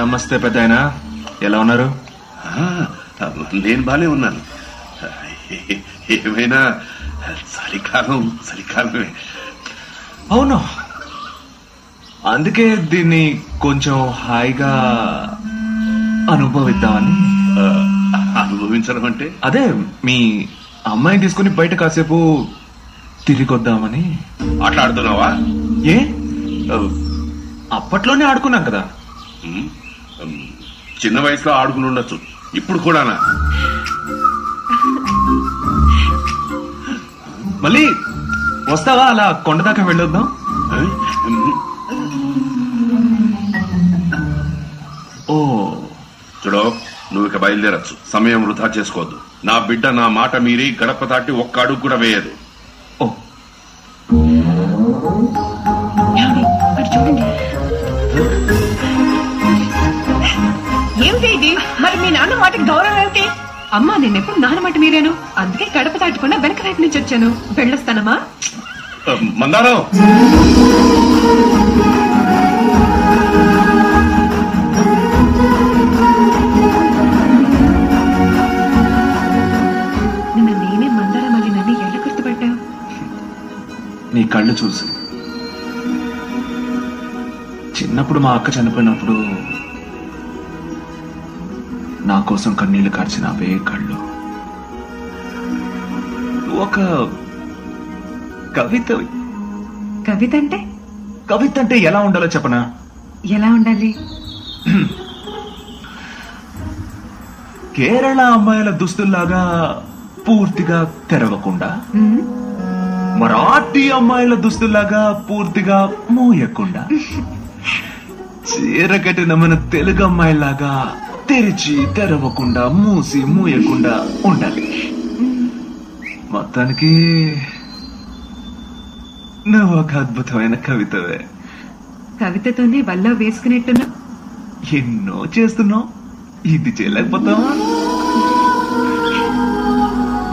నమస్తే పెద్దాయన, ఎలా ఉన్నారు? నేను బానే ఉన్నాను. ఏమైనా చలికాలమే. అవును, అందుకే దీన్ని కొంచెం హాయిగా అనుభవిద్దామని. అనుభవించడం అంటే అదే మీ అమ్మాయిని తీసుకుని బయట కాసేపు తిరిగొద్దామని. ఆటలాడుతున్నావా? ఏ, అప్పట్లోనే ఆడుకున్నాం కదా. చిన్న వయసులో ఆడుకుని ఉండొచ్చు, ఇప్పుడు కూడానా? మళ్ళీ వస్తావా? అలా కొండ దాకా వెళ్ళొద్దాం. ఓ చూడో, నువ్వు ఇక బయలుదేరచ్చు. సమయం వృధా చేసుకోవద్దు. నా బిడ్డ నా మాట మీరి గడప దాటి ఒక్క అడుగు కూడా వేయదు. ఓ చూడండి, ఏమిటి ఇది? మరి మీ నాన్న మాటకి గౌరవం ఏమిటి? అమ్మా, నేను ఎప్పుడు నాన్న మాట మీరాను, అందుకే గడప దాటకుండా వెనక వైపు నుంచి వచ్చాను. వెళ్ళొస్తానమ్మా. మందారం, నిన్న నేనే మందారం మళ్ళీ నన్ను ఎలా గుర్తుపట్టావు? నీ కళ్ళు చూసి. చిన్నప్పుడు మా అక్క చనిపోయినప్పుడు నా కోసం కన్నీళ్లు కార్చిన అవే కళ్ళు. ఒక కవిత. కవిత అంటే? కవిత అంటే ఎలా ఉండాలో చెప్పనా? ఎలా ఉండాలి? కేరళ అమ్మాయిల దుస్తుల్లాగా పూర్తిగా తెరవకుండా, మరాఠీ అమ్మాయిల దుస్తుల్లాగా పూర్తిగా మూయకుండా, చీర కట్టిన మన తెలుగు అమ్మాయిలాగా తెరిచి తెరవకుండా మూసి మూయకుండా ఉండాలి. మొత్తానికి నువ్వు ఒక అద్భుతమైన కవితవే. కవితతోనే వల్ల వేసుకునేట్టున్నా. ఎన్నో చేస్తున్నావు, ఇది చేయలేకపోతావా?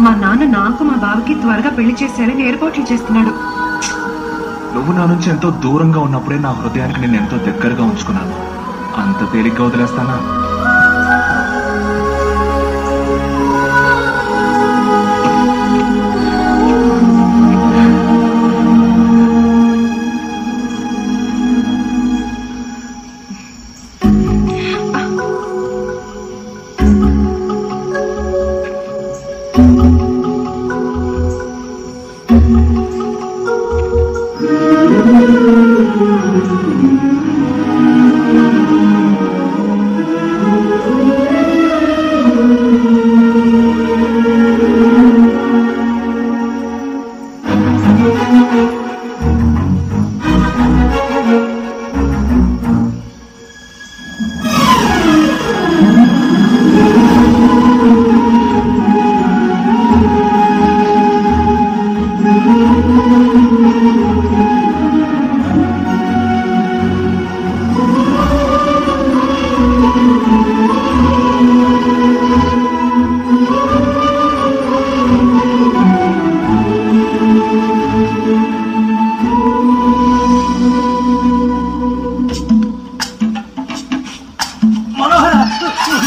మా నాన్న నాకు మా బావకి త్వరగా పెళ్లి చేసేయాలని ఏర్పాట్లు చేస్తున్నాడు. నువ్వు నా నుంచి ఎంతో దూరంగా ఉన్నప్పుడే నా హృదయానికి నేను ఎంతో దగ్గరగా ఉంచుకున్నాను. అంత తేలిగ్గా వదిలేస్తానా?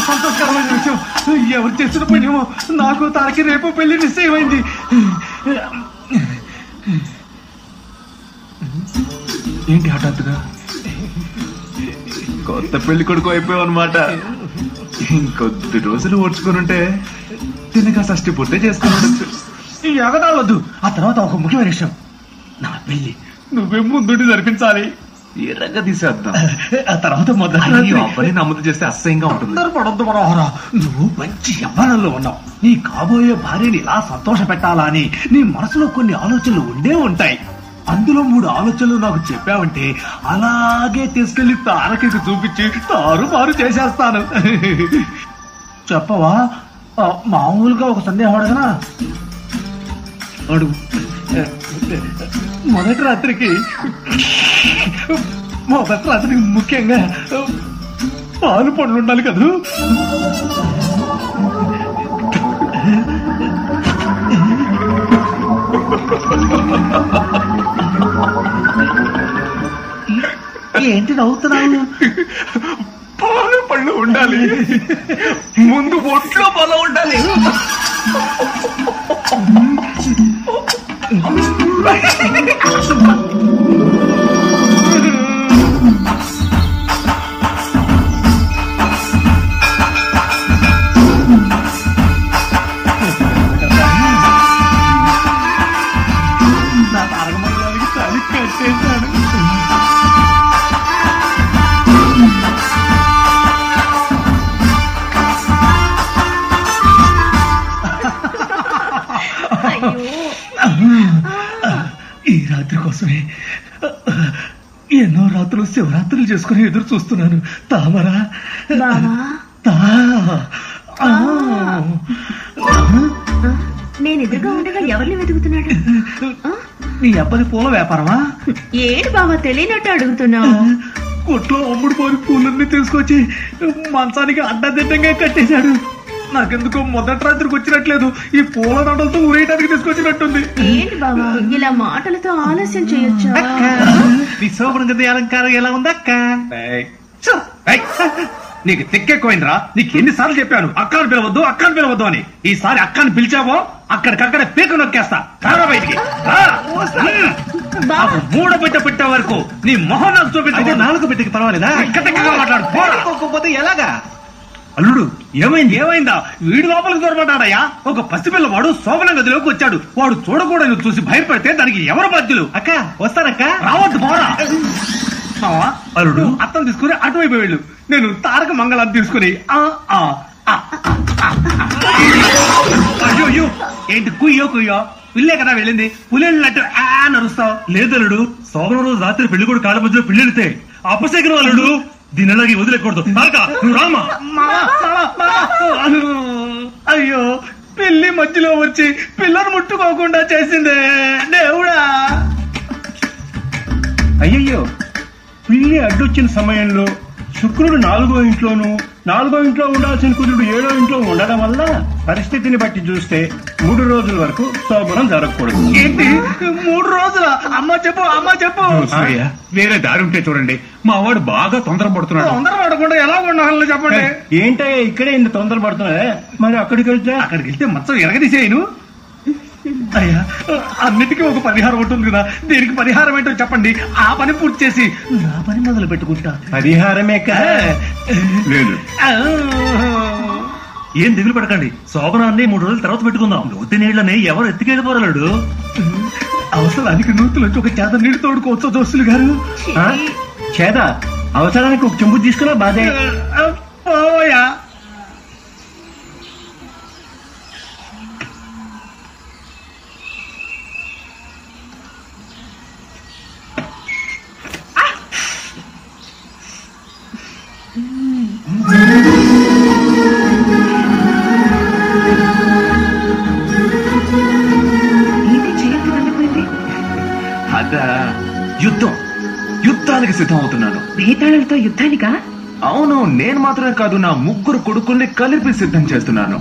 సంతోషకరమైన విషయం. ఎవరు చేసిన పనేమో నాకు తనకి రేపు పెళ్లి నిశ్చయమైంది. ఏంటి హఠాత్తుగా? కొత్త పెళ్లి కొడుకు అయిపోయావు అనమాట. ఇంకొద్ది రోజులు ఓడ్చుకునుంటే తినగా షష్టి పూర్తి చేసుకుని ఈ ఎగదాలొద్దు. ఆ తర్వాత ఒక ముఖ్యమైన విషయం, నా పెళ్లి నువ్వే ముందుండి జరిపించాలి. ఎర్రగా తీసేద్దాం. ఆ తర్వాత అబ్బాయి నమ్మదు చేస్తే అసహ్యంగా ఉంటుంది. పడొద్దు మనోహర, నువ్వు మంచి యవ్వనంలో ఉన్నావు. నీ కాబోయే భార్యని ఇలా సంతోష పెట్టాలా అని నీ మనసులో కొన్ని ఆలోచనలు ఉండే ఉంటాయి. అందులో 3 ఆలోచనలు నాకు చెప్పావంటే అలాగే తీసుకెళ్లి తారకి చూపించి తారుమారు చేసేస్తాను. చెప్పవా? మామూలుగా ఒక సందేహం అడగనా? అడుగు. మొదటి రాత్రికి ముఖ్యంగా పాలు పళ్ళు ఉండాలి కదూ. ఏంటి నవ్వుతున్నావు? పాలు ఉండాలి, ముందు ఒంట్లో బలం ఉండాలి. నా తారకమండలానికి చలి కట్టేశాడు. ఈ రాత్రి కోసమే ఎన్నో రాత్రులు శివరాత్రులు చేసుకుని ఎదురు చూస్తున్నాను. తామరా నేను ఎదురుగా ఉండగా ఎవరిని వెతుకుతున్నాడు? నీ అబ్బది పూల వ్యాపారమా? ఏంటి బావా తెలియనట్టు అడుగుతున్నావు? కొట్లో అమ్ముడు పోని పూలన్నీ తీసుకొచ్చి మంచానికి అడ్డదిడ్డంగా కట్టేశాడు. నాకెందుకో మొదటి రాత్రికి వచ్చినట్లేదు, ఈ పూల దండలతో ఊరేయడానికి తీసుకొచ్చినట్టుంది. ఏంటి బావా ఇలా మాటలతో ఆలస్యం చేయొచ్చా? విశోభన గది అలంకారం ఎలా ఉందక్క? నీకు తెక్కెక్కువైందిరా. నీకు ఎన్నిసార్లు చెప్పాను అక్కని పిలవద్దు, అక్కని పిలవద్దు అని. ఈసారి అక్కని పిలిచావో అక్కడికక్కడ పీక నొక్కేస్తా. రారా బయటికి. మూడ బిడ్డ పెట్టే వరకు నీ మొహం నాకు చూపించే. నాలుగు బిడ్డకి పర్వాలేదా? మాట్లాడుకోకపోతే ఎలాగా? అల్లుడు ఏమైందా? వీడి లోపలికి దొరపడ్డాడయ్యా. ఒక పసిపిల్లవాడు శోభన గదిలోకి వచ్చాడు. వాడు చూడకూడదు చూసి భయపడితే దానికి ఎవరు బాధ్యులు? అక్క వస్తానక్క. రావద్దు పోరా. అల్లుడు అత్తం తీసుకుని అటువైపు వెళ్ళు, నేను తారక మంగళాన్ని తీసుకుని. అయ్యో ఏంటి కుయ్యో పిల్లే కదా వెళ్ళింది, పులినట్టు నరుస్తావు? లేదల్లుడు, శోభన రోజు రాత్రి పెళ్లి కూడా కాళ్ళ మధ్యలో పిల్లెడితే అపశేఖరం అల్లుడు. దీని అలాగే వదిలేకూడదు. నువ్వు రామా. అయ్యో పిల్లి మధ్యలో వచ్చి పిల్లను ముట్టుకోకుండా చేసిందే దేవుడా. అయ్యయ్యో, పిల్లి అడ్డొచ్చిన సమయంలో శుక్రుడు 4వ ఇంట్లోనూ 4వ ఇంట్లో ఉండాల్సిన కుజుడు 7వ ఇంట్లో ఉండడం వల్ల పరిస్థితిని బట్టి చూస్తే 3 రోజుల వరకు శోభనం జరగకూడదు. ఏంటి 3 రోజుల? అమ్మ చెప్పు. వేరే దారి ఉంటే చూడండి. మా వాడు బాగా తొందరపడుతున్నాడు. తొందరపడకుండా ఎలా ఉండాలో చెప్పండి. ఏంటయ్యా ఇక్కడే ఇంత తొందరపడుతున్నాడే? మరి అక్కడికి వెళ్తే మొత్తం ఎరగదీసేయను. అయ్యా అన్నిటికీ ఒక పరిహారం ఉంటుంది కదా, దీనికి పరిహారం ఏంటో చెప్పండి. ఆ పని పూర్తి చేసి నా పని మొదలు పెట్టుకుంటా. పరిహారమే కదా. లేదు ఏం దిగులు పడకండి. శోభనాన్ని 3 రోజుల తర్వాత పెట్టుకుందాం. లోతు నీళ్ళని ఎవరు ఎత్తుకెళ్ళిపోరాడు. అవసరానికి నూతులు వచ్చి ఒక చేత నీళ్ళు తోడుకోవచ్చు దోస్తులు గారు. చేత అవసరానికి ఒక చెంబు తీసుకున్నా బాధే. పోయా యుద్ధానికి సిద్ధం అవుతున్నాను. వేతాళాలతో యుద్ధానికా? అవును, నేను మాత్రమే కాదు, నా 3 కొడుకుల్ని కలిపి సిద్ధం చేస్తున్నాను.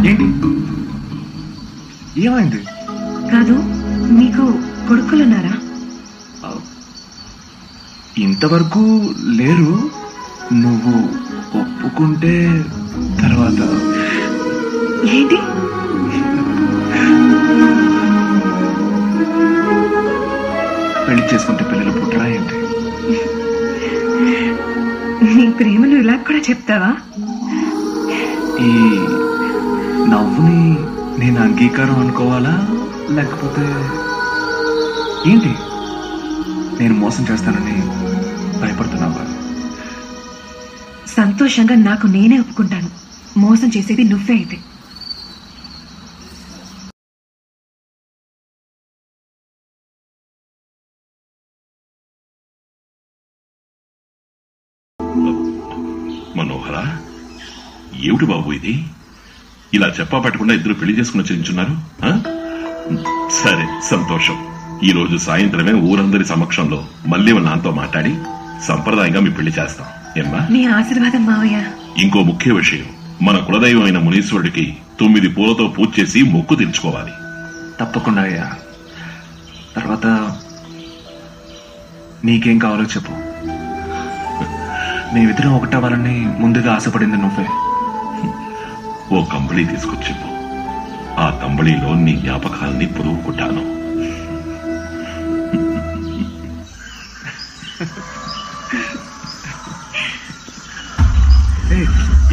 ఏంటి ఏమైంది? కాదు, మీకు కొడుకులున్నారా? ఇంతవరకు లేరు. నువ్వు ఒప్పుకుంటే తర్వాత. ఏంటి? పెళ్లి చేసుకుంటే పిల్లలు పుట్టరా ఏంటి? నీ ప్రేమను ఇలా కూడా చెప్తావా? ఈ నవ్వుని నేను అంగీకారం అనుకోవాలా, లేకపోతే ఏంటి? నేను మోసం చేస్తానని భయపడుతున్నావా? సంతోషంగా నాకు నేనే ఒప్పుకుంటాను. మోసం చేసేది నువ్వే అయితే. మనోహరా, ఏమిటి బాబు ఇది? ఇలా చెప్పా పెట్టకుండా ఇద్దరు పెళ్లి చేసుకుని చెల్లించున్నారు. సరే, సంతోషం. ఈ రోజు సాయంత్రమే ఊరందరి సమక్షంలో మళ్ళీ నాతో మాట్లాడి సంప్రదాయంగా మీ పెళ్లి చేస్తాం. ఏమ్మా? నీ ఆశీర్వాదం మావయ్య. ఇంకో ముఖ్య విషయం, మన కులదైవం అయిన మునీశ్వరుడికి 9 పూలతో పూజ చేసి మొక్కు తీర్చుకోవాలి. తప్పకుండా అయ్యా. తర్వాత నీకేం కావాలో చెప్పు. మేమిద్దరం ఒకటవ్వాలని ముందుగా ఆశపడింది నువ్వే. ఓ కంబళి తీసుకొచ్చిపో. ఆ కంబళిలో నీ జ్ఞాపకాల్ని పురువుకుంటాను.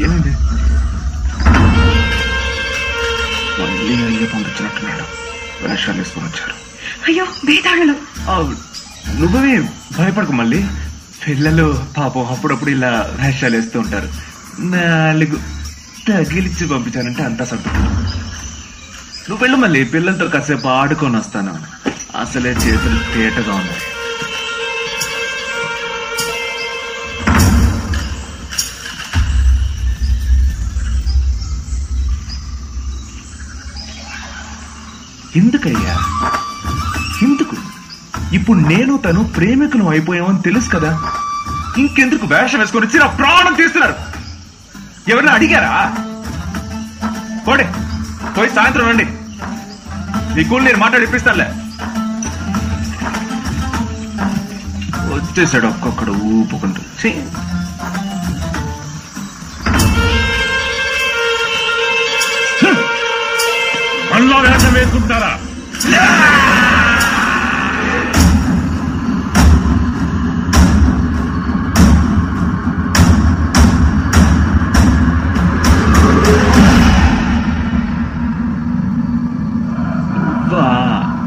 ఏమైంది? మళ్ళీ అయ్యే పంపించినట్టున్నాడు. వేషాలు వేసుకొని వచ్చారు. అయ్యో బేతాళులు. నువ్వే భయపడకు. మళ్ళీ పిల్లలు పాపం అప్పుడప్పుడు ఇలా వేషాలు వేస్తూ ఉంటారు. 4 తగిలిచ్చి పంపించానంటే అంతా సర్దుకుంటారు. నువ్వు వెళ్ళు మళ్ళీ, పిల్లలతో కాసేపు ఆడుకొని వస్తాను. అసలే చేతులు తేటగా ఉన్నాయి. ఎందుకయ్యా ఎందుకు? ఇప్పుడు నేను తను ప్రేమికులం అయిపోయామని తెలుసు కదా, ఇంకెందుకు వేషం వేసుకొని వచ్చి నా ప్రాణం తీస్తున్నారు? ఎవరైనా అడిగారా? పోడే, పోయి సాయంత్రం రండి. మీ కూల్ నేను మాట్లాడిపిస్తానులే. వచ్చేసాడు ఒక్కొక్కడు ఊపుకుంటూ. మనలో వేషం వేసుకుంటారా?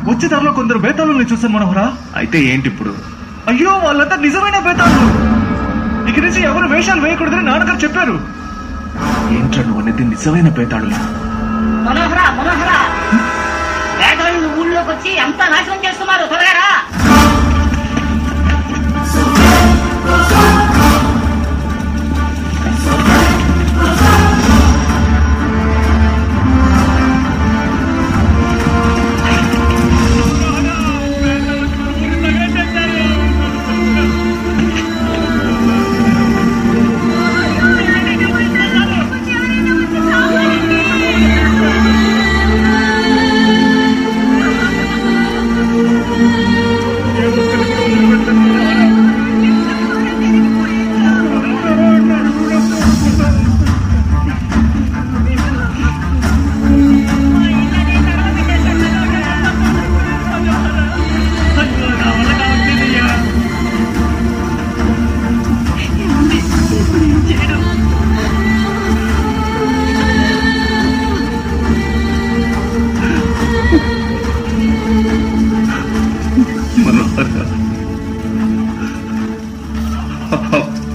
వచ్చే ధరలో కొందరు బేతాళుల్ని చూసాను మనోహరా. అయితే ఏంటి ఇప్పుడు? అయ్యో వాళ్ళంతా నిజమైన బేతాళులు. ఇక నుంచి ఎవరు వేషాలు వేయకూడదని నాన్నగారు చెప్పారు. ఏంట్రా నువ్వు అనేది నిజమైన బేతాళులు? మనోహరా మనోహరా, వేటగాళ్ళు ఊళ్ళోకి వచ్చి అంతా నాశనం చేస్తున్నారు. త్వరగా రా.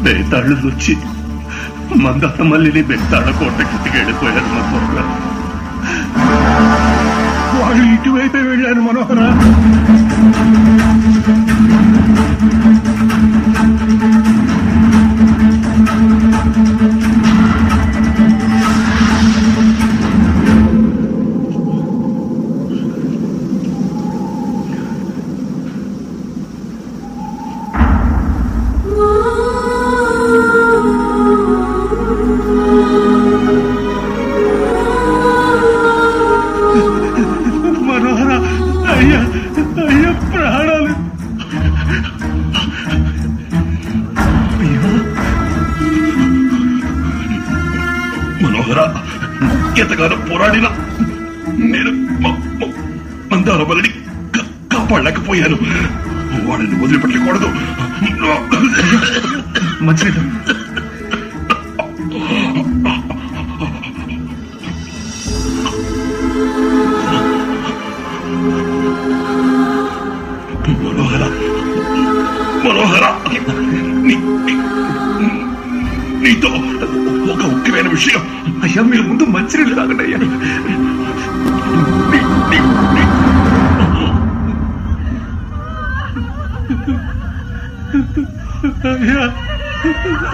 బేతాళ్ళు వచ్చి మందాత మల్లిని బెత్తాళ్ళ కోటకి వెళ్ళిపోయారు మనోహర. వాళ్ళు ఇటువైపే వెళ్ళారు మనోహర. ఎంతగానో పోరాడినా నేను మందార బలిని కాపాడలేకపోయాను. వాడిని వదిలిపెట్టకూడదు. మంచిది. మనోహర మనోహర, నీతో ఒక ముఖ్యమైన విషయం. అయ్యా మీరు ముందు మంచినీళ్ళు తాగండి అయ్యా. అయ్యా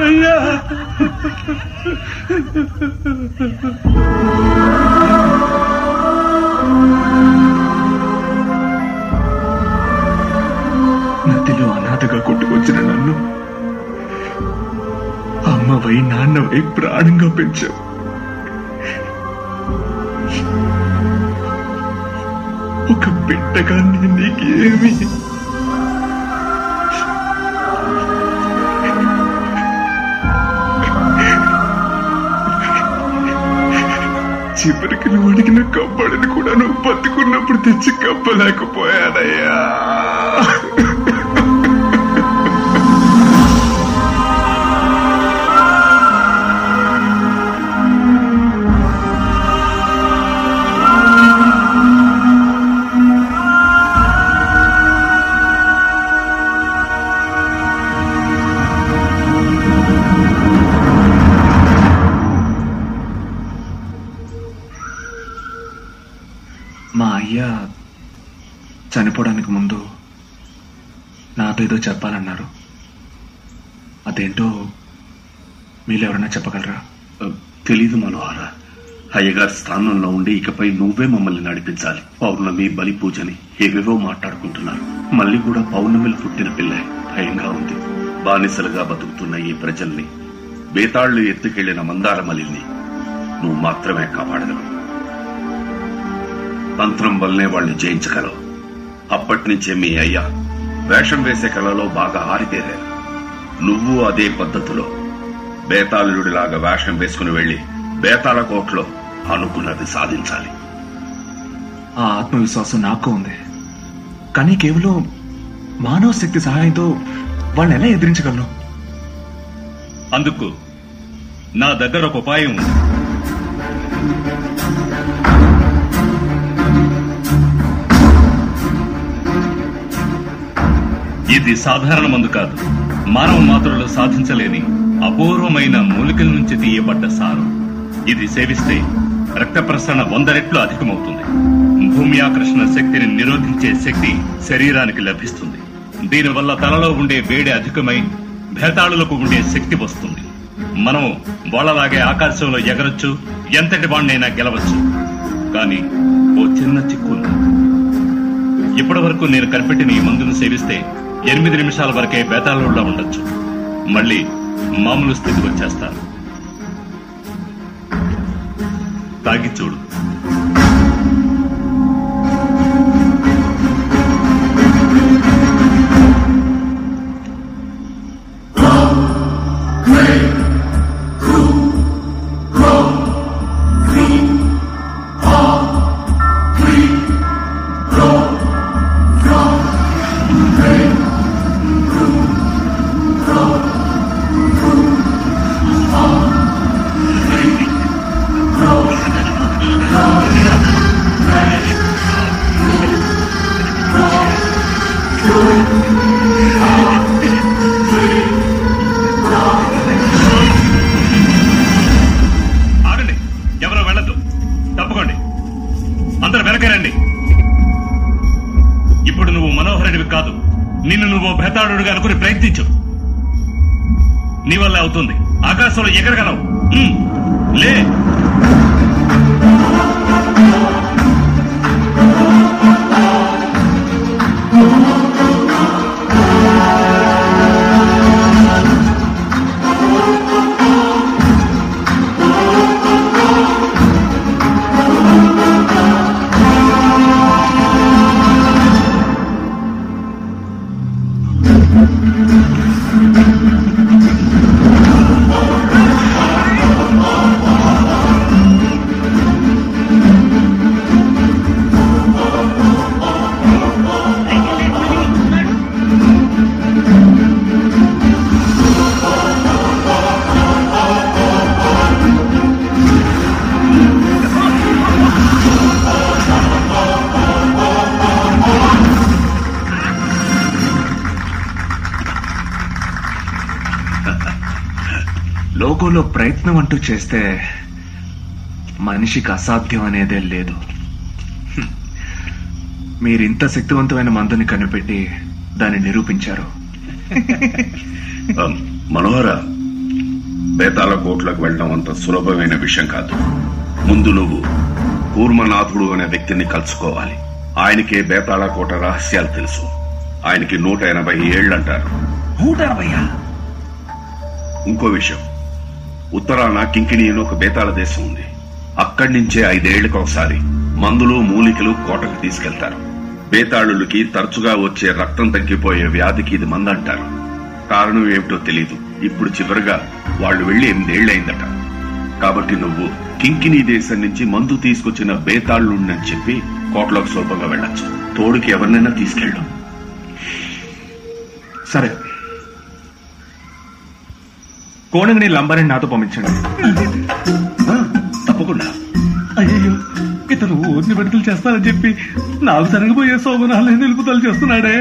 అయ్యా, నదిలో అనాథగా కొట్టుకొచ్చిన నన్ను అమ్మవై నాన్నవై ప్రాణంగా పెంచావు. ఒక బిడ్డగా నేను నీకేమి చివరికి నువ్వు అడిగిన కప్పడిని కూడా నువ్వు బతుకున్నప్పుడు తెచ్చి కప్పలేకపోయానయ్యా. మా అయ్య చనిపోవడానికి ముందు నాతో ఏదో చెప్పాలన్నారు. అదేంటో మీరు ఎవరైనా చెప్పగలరా? తెలీదు మనోహర. అయ్యగారి స్థానంలో ఉండి ఇకపై నువ్వే మమ్మల్ని నడిపించాలి. పౌర్ణమి, బలి పూజని ఏవేవో మాట్లాడుకుంటున్నారు. మళ్ళీ కూడా పౌర్ణమిలు పుట్టిన పిల్లే. భయంగా ఉంది. బానిసలుగా బతుకుతున్న ఈ ప్రజల్ని, బేతాళ్లు ఎత్తుకెళ్లిన మందారమలిని నువ్వు మాత్రమే కాపాడగలవు. తంత్రం వల్లనే వాళ్లు జయించగలవు. అప్పటినుంచే మీ అయ్యా వేషం వేసే కళలో బాగా ఆరితేరారు. నువ్వు అదే పద్ధతిలో బేతాళుడిలాగా వేషం వేసుకుని వెళ్లి బేతాళ కోట్లో అనుకున్నది సాధించాలి. ఆ ఆత్మవిశ్వాసం నాకు ఉంది. కానీ కేవలం మానవ శక్తి సహాయంతో వాళ్ళని ఎలా ఎదిరించగలను? అందుకు నా దగ్గర ఒక ఉపాయం ఉంది. ఇది సాధారణ మందు కాదు. మానవ మాత్రలు సాధించలేని అపూర్వమైన మూలికల నుంచి తీయబడ్డ సారం. ఇది సేవిస్తే రక్త ప్రసరణ 100 రెట్లు అధికమవుతుంది. భూమి ఆకర్షణ శక్తిని నిరోధించే శక్తి శరీరానికి లభిస్తుంది. దీనివల్ల తలలో ఉండే వేడి అధికమై భేతాళులకు ఉండే శక్తి వస్తుంది. మనం వాళ్ళలాగే ఆకాశంలో ఎగరొచ్చు, ఎంతటి వాణ్ణైనా గెలవచ్చు. కానీ ఓ చిన్న చిక్కు ఉంది. ఇప్పటి వరకు నేను కనిపెట్టిన ఈ మందును సేవిస్తే 8 నిమిషాల వరకే బేతాళుల్లో ఉండొచ్చు. మళ్ళీ మామూలు స్థితికి వచ్చేస్తారు. తాగి చూడు. ఆగండి, ఎవరో వెళ్ళద్దు. తప్పుకోండి, అందరు వెనకరండి. ఇప్పుడు నువ్వు మనోహరుడివి కాదు. నిన్ను నువ్వు భేతాళుడిగా అనుకుని ప్రయత్నించు. నీ వల్ల అవుతుంది. ఆకాశంలో ఎగరగలవు. లే. లోకంలో ప్రయత్నం అంటూ చేస్తే మనిషికి అసాధ్యం అనేదే లేదు. మీరింత శక్తివంతమైన మందుని కనిపెట్టి దాన్ని నిరూపించారు. మనోహర, బేతాళ కోట్లకు వెళ్ళడం అంత సులభమైన విషయం కాదు. ముందు నువ్వు కూర్మనాథుడు అనే వ్యక్తిని కలుసుకోవాలి. ఆయనకే బేతాళ కోట రహస్యాలు తెలుసు. ఆయనకి 180 ఏళ్లంటారు. 180? ఇంకో విషయం, ఉత్తరాన కింకిణి అని ఒక బేతాళ దేశం ఉంది. అక్కడి నుంచే 5 ఏళ్లకు ఒకసారి మందులు, మూలికలు కోటకు తీసుకెళ్తారు. బేతాళులకి తరచుగా వచ్చే రక్తం తగ్గిపోయే వ్యాధికి ఇది మందంటారు. కారణం ఏమిటో తెలీదు. ఇప్పుడు చివరిగా వాళ్ళు వెళ్లి 8 ఏళ్లయిందట. కాబట్టి నువ్వు కింకినీ దేశం నుంచి మందు తీసుకొచ్చిన బేతాళుండని చెప్పి కోటలోకి సులభంగా వెళ్ళొచ్చు. తోడుకి ఎవరినైనా తీసుకెళ్ళడం. సరే, కోణంగిని లంబాని నాతో పంపించండి. తప్పకుండా. అయ్యో, ఇతను ఊరిని విడుదల చేస్తానని చెప్పి నాకు జరగబోయే సోమనాలు నిలుపుదలు చేస్తున్నాడే.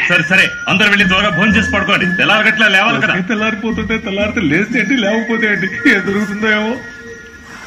సరే సరే, అందరు వెళ్ళి త్వరగా భోజనం చేసి పడుకోండి. తెల్లారగట్లా లేవాలి కదా. తెల్లారిపోతుంటే తెల్లారితే లేస్తే ఏంటి, లేకపోతే ఏంటి, ఏం జరుగుతుందో ఏమో.